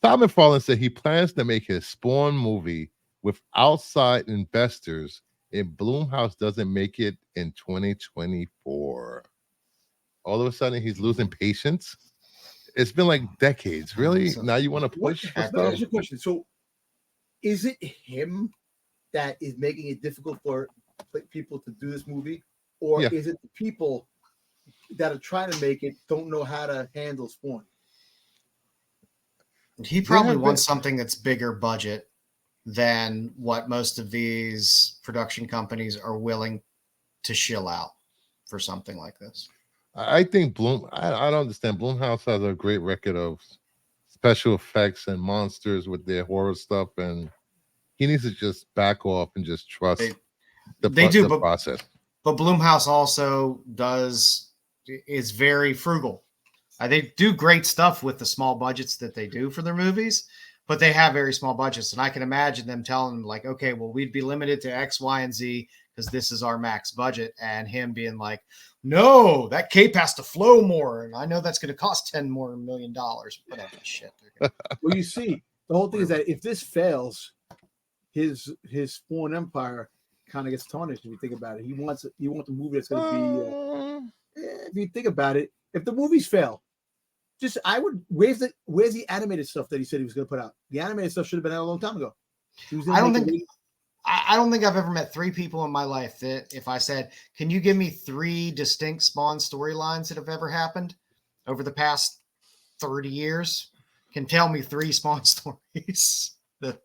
Todd McFarlane said he plans to make his Spawn movie with outside investors if Blumhouse doesn't make it in 2024. All of a sudden, he's losing patience. It's been like decades. Really? So, now you want to push for stuff? Here's a question. So, is it him that is making it difficult for people to do this movie? Or is it the people that are trying to make it don't know how to handle Spawn? He probably wants something that's bigger budget than what most of these production companies are willing to shill out for something like this. I think I don't understand. Blumhouse has a great record of special effects and monsters with their horror stuff, and he needs to just back off and just trust the process. But Blumhouse also is very frugal. They do great stuff with the small budgets that they do for their movies, but they have very small budgets. And I can imagine them telling them, like, okay, well, we'd be limited to X, Y, and Z because this is our max budget. And him being like, no, that cape has to flow more. And I know that's going to cost $10 million more. Whatever shit. Well, you see, the whole thing is that if this fails, his Spawn empire kind of gets tarnished. If you think about it, he wants a movie that's going to be. If you think about it, if the movies fail, where's the animated stuff that he said he was going to put out? The animated stuff should have been out a long time ago. I don't think I've ever met 3 people in my life that if I said, can you give me 3 distinct Spawn storylines that have ever happened over the past 30 years, can tell me 3 Spawn stories that,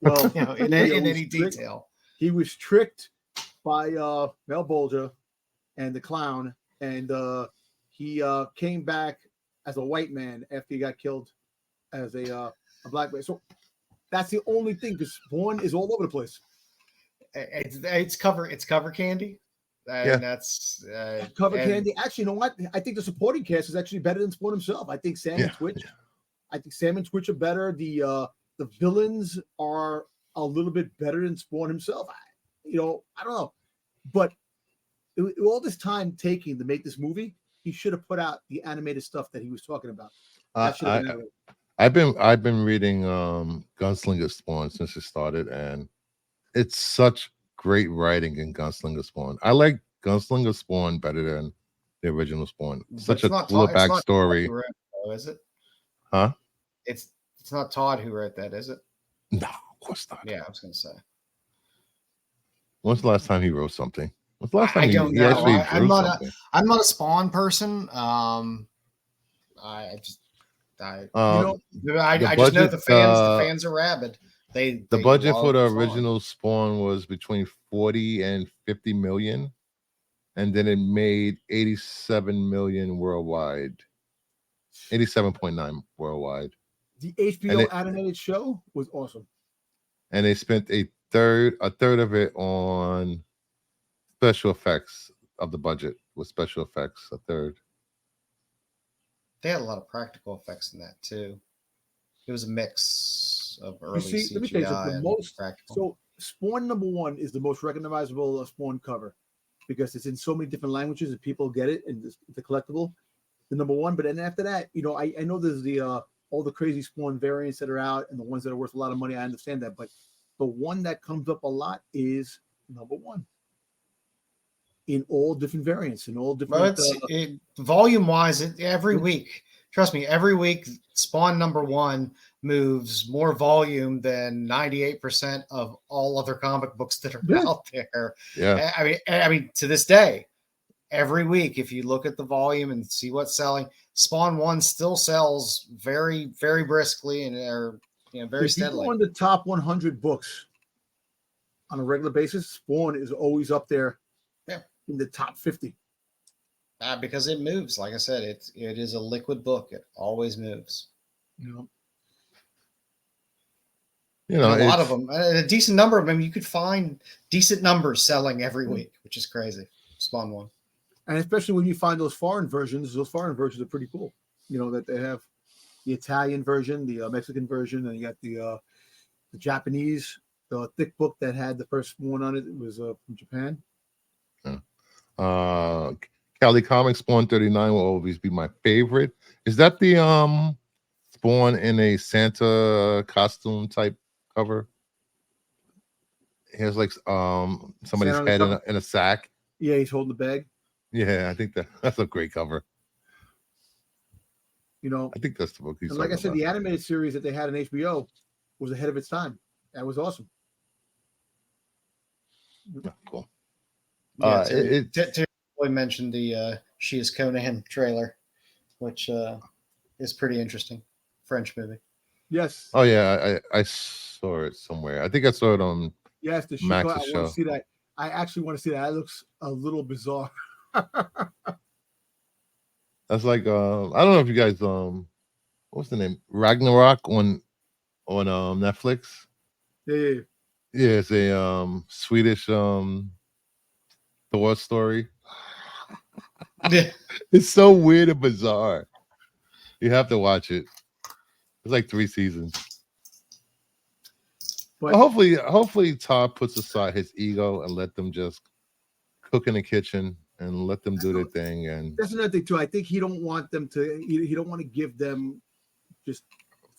in any detail. He was tricked by Mel Bolger and the clown, and he came back as a white man after he got killed as a black man. So that's the only thing, because Spawn is all over the place. It's cover candy. And that's cover candy. Actually, you know what? I think the supporting cast is actually better than Spawn himself. I think Sam and Twitch. I think Sam and Twitch are better. The villains are a little bit better than Spawn himself. I don't know, but all this time taking to make this movie, he should have put out the animated stuff that he was talking about. I've been reading Gunslinger Spawn since it started, and it's such great writing in Gunslinger Spawn. I like Gunslinger Spawn better than the original Spawn. Such a cool backstory. Is it? Huh? It's not Todd who wrote that, is it? No, of course not. Yeah, I was going to say. When's the last time he wrote something? When's the last time I don't know. I'm not a Spawn person. I just know the fans are rabid. The budget for the original Spawn was between 40 and 50 million, and then it made 87 million worldwide. 87.9 worldwide. The HBO animated show was awesome. And they spent a third of it on special effects of the budget with special effects, a third. They had a lot of practical effects in that too. It was a mix of early CGI and practical. So Spawn #1 is the most recognizable Spawn cover because it's in so many different languages and people get it, and it's a collectible. The #1, but then after that, I know there's all the crazy Spawn variants that are out and the ones that are worth a lot of money. I understand that, but the one that comes up a lot is #1 in all different variants and all different. Volume wise, every week. Trust me, every week Spawn #1 moves more volume than 98% of all other comic books that are out there. Yeah, I mean, to this day, every week, if you look at the volume and see what's selling, Spawn 1 still sells very, very briskly and very steadily. On the top 100 books on a regular basis, Spawn is always up there in the top 50. Because it moves. Like I said, it is a liquid book. It always moves. A lot of them, a decent number of them, you could find decent numbers selling every week, which is crazy. Spawn 1. And especially when you find those foreign versions are pretty cool. That they have the Italian version, the Mexican version, and you got the Japanese, the thick book that had the first one on it. It was from Japan. Cali Comics Spawn 39 will always be my favorite. Is that the Spawn in a Santa costume type cover. He has like somebody's Santa on the head cover? in a sack. Yeah, he's holding the bag. Yeah, I think that's a great cover. You know, I think that's the book he's and like I talking said, about. the animated series that they had in HBO was ahead of its time. That was awesome. Yeah, cool. Yeah, It Terry mentioned the She Is Conan trailer, which is pretty interesting. French movie. Yes. oh yeah, I saw it somewhere. I think I saw it on Yes, the shoe. I Max's want show. to see that. I actually want to see that. That looks a little bizarre. That's like I don't know if you guys what's the name? Ragnarok on Netflix. Yeah. Yeah, it's a Swedish Thor story. Yeah. It's so weird and bizarre. You have to watch it. It's like 3 seasons. But But hopefully Todd puts aside his ego and let them just cook in the kitchen and let them do their thing. And that's another thing too. I think he don't want them to. He don't want to give them just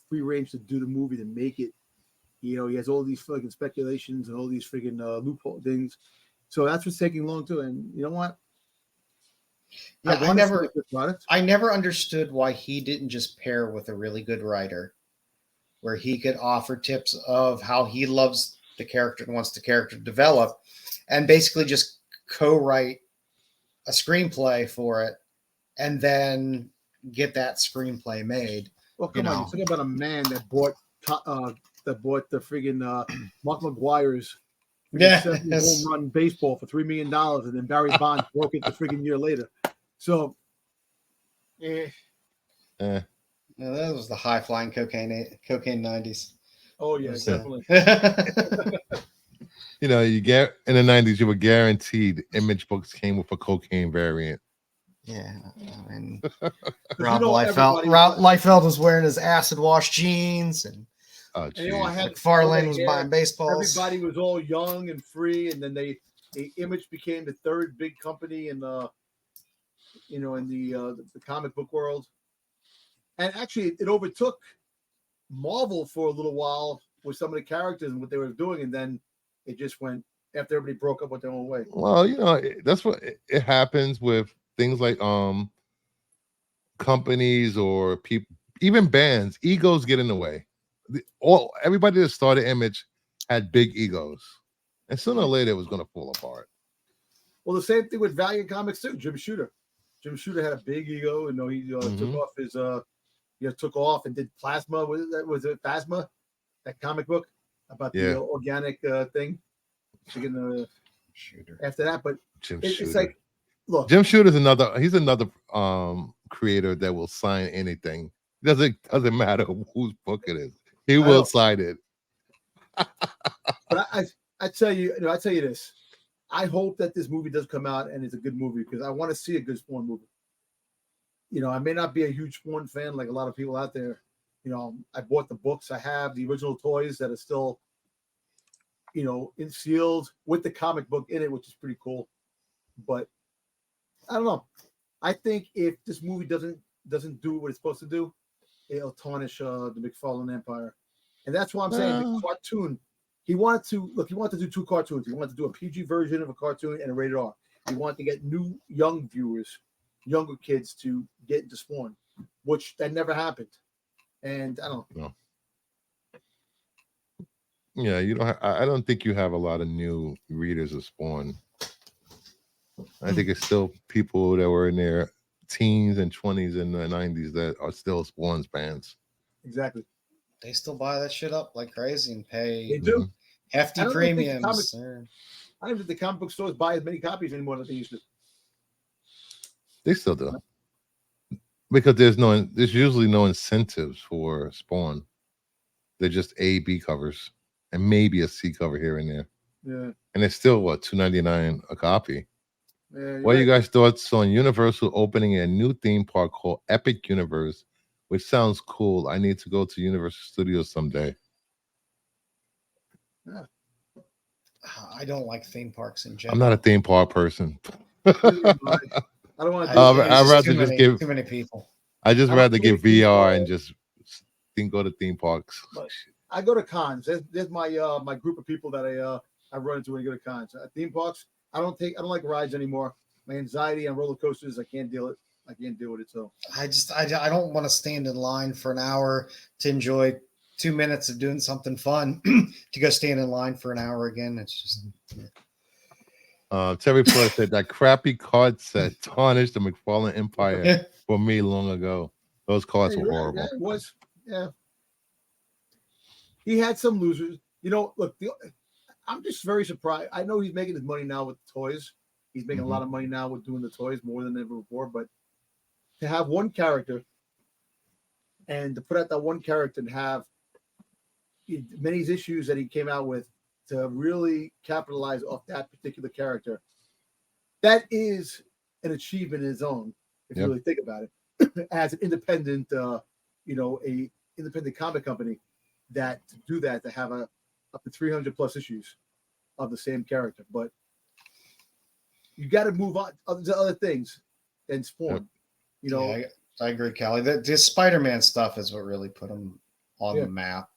free range to do the movie to make it. You know, he has all these fucking speculations and all these freaking loophole things. So that's what's taking long too. And you know what? Yeah, want to see a good product. I never understood why he didn't just pair with a really good writer, where he could offer tips of how he loves the character and wants the character to develop, and basically just co-write a screenplay for it, and then get that screenplay made. Well, come on, you're talking about a man that bought the friggin' Mark McGuire's home run baseball for $3 million, and then Barry Bonds broke it the friggin' year later. So, Yeah, that was the high flying cocaine 90s. Oh yeah, definitely. You know, you get in the 90s, you were guaranteed Image books came with a cocaine variant. Yeah, I mean, Rob Liefeld was wearing his acid wash jeans, and McFarlane was buying baseballs. Everybody was all young and free, and then the Image became the third big company in the comic book world. And actually, it overtook Marvel for a little while with some of the characters and what they were doing, and then it just went after everybody broke up with their own way. Well, you know, that's what it happens with things like companies or people, even bands. Egos get in the way. Everybody that started Image had big egos, and sooner or later it was going to fall apart. Well, the same thing with Valiant Comics too. Jim Shooter had a big ego, and he took off his took off and did Plasma. Was it Phasma? That comic book about the organic thing. Shooter. After that, but it's like, look, Jim Shooter's another creator that will sign anything. Doesn't matter whose book it is. He will sign it. But I tell you, I tell you this. I hope that this movie does come out and it's a good movie, because I want to see a good Spawn movie. You know, I may not be a huge Spawn fan like a lot of people out there. You know, I bought the books. I have the original toys that are still, sealed with the comic book in it, which is pretty cool. But I don't know. I think if this movie doesn't do what it's supposed to do, it'll tarnish the McFarlane Empire. And that's why I'm saying the cartoon. He wanted to do 2 cartoons. He wanted to do a PG version of a cartoon and a rated R. He wanted to get young viewers, younger kids to get into Spawn, which that never happened. And I don't know. Yeah, you don't. I don't think you have a lot of new readers of Spawn. I think it's still people that were in their teens and 20s and the 90s that are still Spawn's fans. Exactly. They still buy that shit up like crazy and pay. They do hefty premiums. I don't think the comic book stores buy as many copies anymore than they used to. They still do, because there's usually no incentives for Spawn. They're just A, B covers, and maybe a C cover here and there. Yeah. And it's still $2.99 a copy. Yeah, what are you guys' thoughts on Universal opening a new theme park called Epic Universe, which sounds cool? I need to go to Universal Studios someday. Yeah. I don't like theme parks in general. I'm not a theme park person. I don't want to. I'd rather just give too many people. I just rather give VR and just go to theme parks. But I go to cons. There's my my group of people that I run into when I go to cons. Theme parks. I don't like rides anymore. My anxiety on roller coasters, I can't deal it. I can't deal with it. So I don't want to stand in line for an hour to enjoy 2 minutes of doing something fun to go stand in line for an hour again. It's just. Terry Plus said that crappy card set tarnished the McFarlane Empire for me long ago. Those cards were horrible. Yeah, it was. Yeah. He had some losers. Look, I'm just very surprised. I know he's making his money now with toys. He's making a lot of money now with doing the toys more than ever before. But to have one character and to put out that one character and have many issues that he came out with to really capitalize off that particular character, that is an achievement in its own, if you really think about it. As an independent, a independent comic company, that to do that, to have up to 300 plus issues of the same character, but you got to move on to other things than Spawn. I agree, Callie. This Spider-Man stuff is what really put him on the map.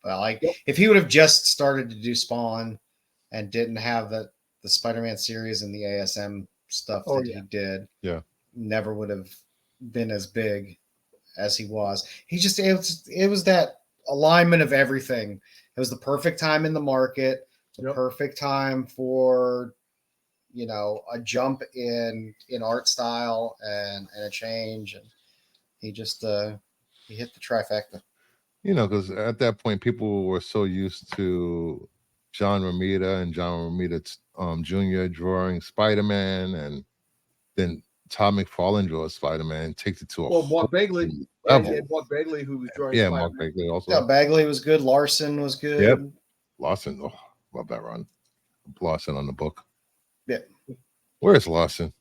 If he would have just started to do Spawn and didn't have the Spider-Man series and the ASM stuff he did, never would have been as big as he was. It was that alignment of everything. It was the perfect time in the market, the perfect time for a jump in art style and a change, and he just he hit the trifecta. Because at that point people were so used to John Romita and John Romita Jr. drawing Spider-Man, and then Todd McFarlane draws Spider-Man, takes it to a Mark Bagley. level. Mark Bagley, who was drawing Spider-Man. Spider-Man. Mark Bagley also. Yeah, Bagley was good. Larson was good. Yep. Larson, love that run. Larson on the book. Yeah. Where's Larson?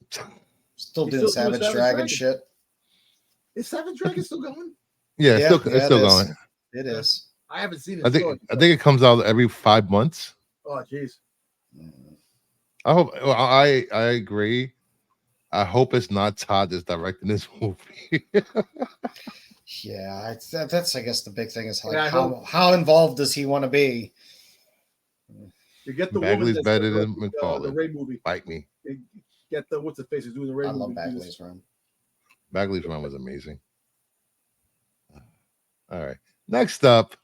Still doing Savage Dragon shit. Is Savage Dragon still going? Yeah, it's still going. It is. I haven't seen it. I think it comes out every 5 months. Oh, jeez. I hope. I agree. I hope it's not Todd that's directing this movie. Yeah, that's I guess the big thing is how involved does he want to be? You get the Bagley's woman better than McFarlane. The Ray movie. Bite me. Get the what's the face is doing the Ray movie. I love Bagley's run. Bagley's run was amazing. All right. Next up,